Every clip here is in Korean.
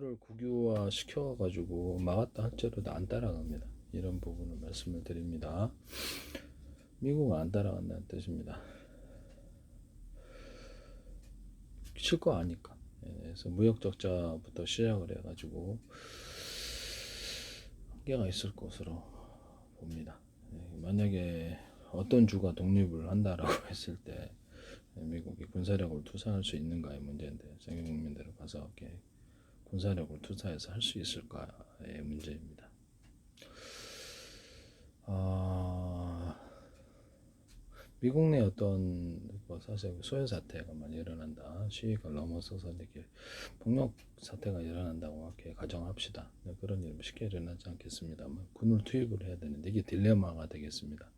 이거를 국유화 시켜가지고 막았다 할지라도 안 따라갑니다. 이런 부분을 말씀을 드립니다. 미국은 안 따라간다는 뜻입니다. 칠 거 아니까. 그래서 무역 적자부터 시작을 해가지고 한계가 있을 것으로 봅니다. 만약에 어떤 주가 독립을 한다라고 했을 때 미국이 군사력을 투사할 수 있는가의 문제인데, 세계 국민들을 가서 이렇게 군사력을 투사해서 할 수 있을까의 문제입니다. 미국 내 어떤 사실 소요 사태가 많이 일어난다, 시위가 넘어서서 이렇게 폭력 사태가 일어난다고 이렇게 가정합시다. 그런 일은 쉽게 일어나지 않겠습니다만 군을 투입을 해야 되는데 이게 딜레마가 되겠습니다.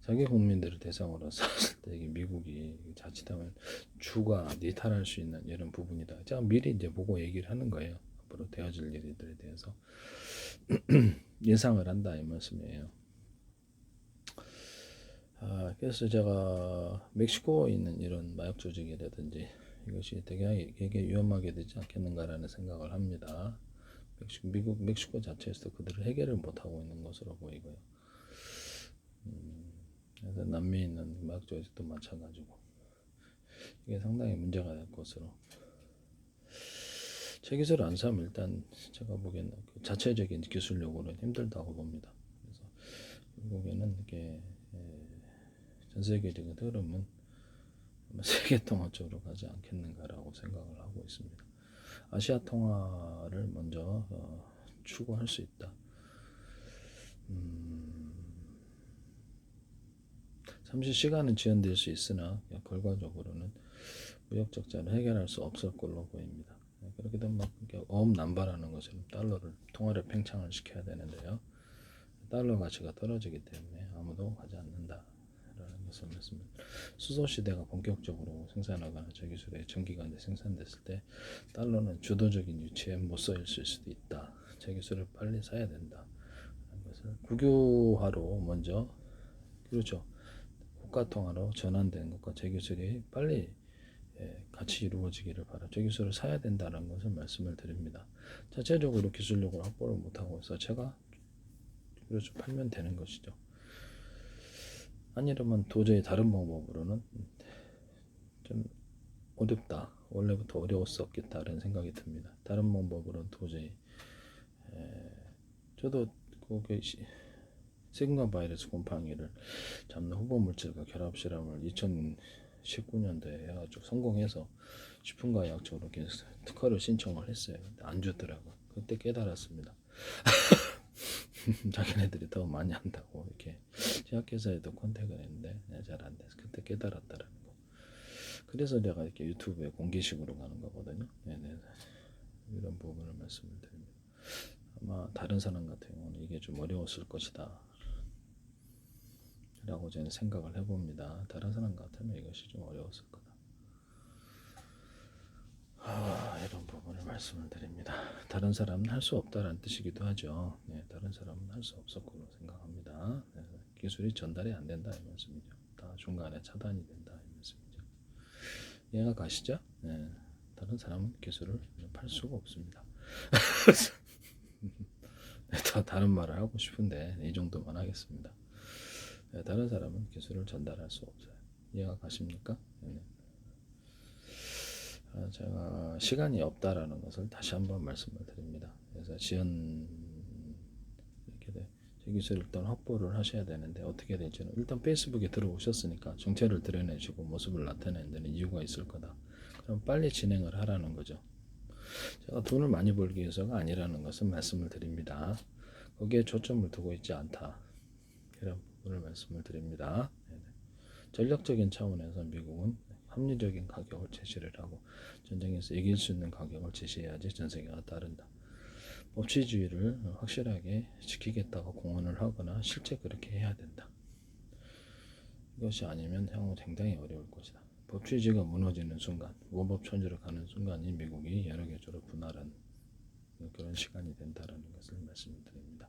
자기 국민들을 대상으로 쐈을 때 이게 미국이 자칫하면 주가 니탈할 수 있는 이런 부분이다. 제가 미리 이제 보고 얘기를 하는 거예요. 앞으로 되어질 일들에 대해서 예상을 한다 이 말씀이에요. 그래서 제가 멕시코에 있는 이런 마약 조직이라든지 이것이 되게 위험하게 되지 않겠는가라는 생각을 합니다. 멕시코 자체에서 그들을 해결을 못하고 있는 것으로 보이고요. 그래서 남미에 있는 마약 조직도 마찬가지고 이게 상당히 문제가 될 것으로. 제 기술을 안 사면 일단 제가 보기에는 그 자체적인 기술력으로는 힘들다고 봅니다. 그래서 결국에는 이게 전 세계적인 흐름은 세계 통화 쪽으로 가지 않겠는가라고 생각을 하고 있습니다. 아시아 통화를 먼저 추구할 수 있다. 잠시 시간은 지연될 수 있으나 결과적으로는 무역 적자를 해결할 수 없을 걸로 보입니다. 그렇게 되면 막 어음난발하는 것처럼 달러를 통화를 팽창을 시켜야 되는데요. 달러 가치가 떨어지기 때문에 아무도 가지 않는다. 라는 것을 말씀드립니다. 수소 시대가 본격적으로 생산하거나 저기술의 전기가 생산됐을 때 달러는 주도적인 위치에 못 서 있을 수도 있다. 저기술을 빨리 사야 된다. 라는 것을 국유화로 먼저, 그렇죠, 국가통화로 전환된 것과 저기술이 빨리 같이 이루어지기를 바라. 저기술을 사야 된다는 것을 말씀을 드립니다. 자체적으로 기술력을 확보를 못하고 있어 제가 그렇죠 팔면 되는 것이죠. 아니라면 도저히 다른 방법으로는 좀 어렵다. 원래부터 어려웠었겠다라는 생각이 듭니다. 다른 방법으로는 도저히 저도 그 세균과 바이러스 곰팡이를 잡는 후보 물질과 결합 실험을 2019년도에 해가지고 성공해서 식품과 약처로 특허를 신청을 했어요. 근데 안 주더라고. 그때 깨달았습니다. 자기네들이 더 많이 한다고 이렇게 제약회사에도 컨택을 했는데 잘 안 돼서 그때 깨달았다라는 거. 그래서 내가 이렇게 유튜브에 공개식으로 가는 거거든요. 네네. 이런 부분을 말씀을 드립니다. 아마 다른 사람 같은 경우는 이게 좀 어려웠을 것이다 라고 저는 생각을 해봅니다. 다른 사람 같으면 이것이 좀 어려웠을 거다. 이런 부분을 말씀을 드립니다. 다른 사람은 할 수 없다라는 뜻이기도 하죠. 네, 다른 사람은 할 수 없을 거로 생각합니다. 기술이 전달이 안 된다 이 말씀이죠. 다 중간에 차단이 된다 이 말씀이죠. 이해가 가시죠? 네, 다른 사람은 기술을 팔 수가 없습니다. 더 다른 말을 하고 싶은데 이 정도만 하겠습니다. 네, 다른 사람은 기술을 전달할 수 없어요. 이해가 가십니까? 네. 제가 시간이 없다라는 것을 다시 한번 말씀을 드립니다. 그래서 지연 이렇게 제 기술을 일단 확보를 하셔야 되는데 어떻게 될지는 일단 페이스북에 들어오셨으니까 정체를 드러내시고 모습을 나타내는 데는 이유가 있을 거다. 그럼 빨리 진행을 하라는 거죠. 제가 돈을 많이 벌기 위해서가 아니라는 것은 말씀을 드립니다. 거기에 초점을 두고 있지 않다. 이런 부분을 말씀을 드립니다. 전략적인 차원에서 미국은 합리적인 가격을 제시를 하고 전쟁에서 이길 수 있는 가격을 제시해야지 전 세계가 따른다. 법치주의를 확실하게 지키겠다고 공언을 하거나 실제 그렇게 해야 된다. 이것이 아니면 향후 굉장히 어려울 것이다. 법치주의가 무너지는 순간, 무법천지로 가는 순간이 미국이 여러 개조로 분할한 그런 시간이 된다는 것을 말씀드립니다.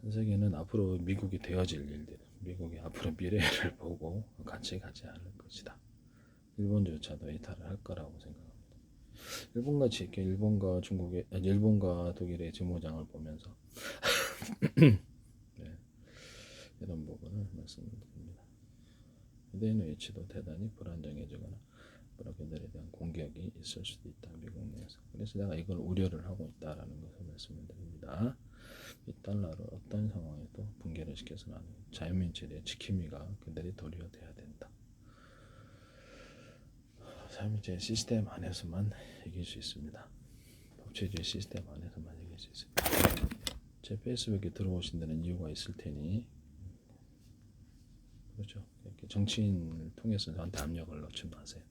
전 세계는 앞으로 미국이 되어질 일들, 미국이 앞으로 미래를 보고 같이 가지 않을 것이다. 일본조차도 이탈을 할 거라고 생각합니다. 일본같이 이렇게 일본과 중국의 아니, 일본과 독일의 재무장을 보면서 네, 이런 부분을 말씀드립니다. 유대인의 위치도 대단히 불안정해지거나 그들에 대한 공격이 있을 수도 있다. 미국 내에서. 그래서 내가 이걸 우려를 하고 있다라는 것을 말씀을 드립니다. 이 달러를 어떤 상황에도 붕괴를 시켜서는 안 돼요. 자유민주주의의 지킴이가 그들이 도리어돼야 된다. 자유민주주의 시스템 안에서만 이길 수 있습니다. 법치주의 시스템 안에서만 이길 수 있습니다. 제 페이스북에 들어오신 데는 이유가 있을 테니 그렇죠. 이렇게 정치인을 통해서 저한테 압력을 넣지 마세요.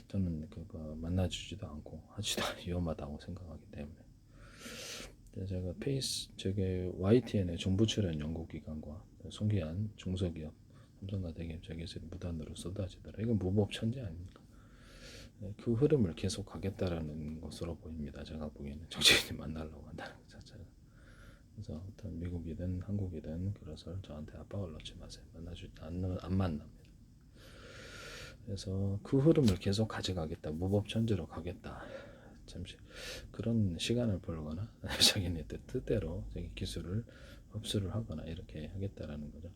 저는 그거 만나주지도 않고 하지도 위험하다고 생각하기 때문에. 제가 저게 YTN의 정부 출연 연구기관과 송기한 중소기업, 삼성과 대기업 기술이 무단으로 쏟아지더라. 이건 무법천지 아닙니까? 그 흐름을 계속 가겠다라는 것으로 보입니다. 제가 보기에는 정치인이 만나려고 한다는 것 자체가. 그래서 어떤 미국이든 한국이든 그것을 저한테 압박을 넣지 마세요. 안 만납니다. 그래서 그 흐름을 계속 가져가겠다. 무법천지로 가겠다. 잠시 그런 시간을 벌거나 자기네 뜻대로 자기 기술을 흡수를 하거나 이렇게 하겠다라는 거죠.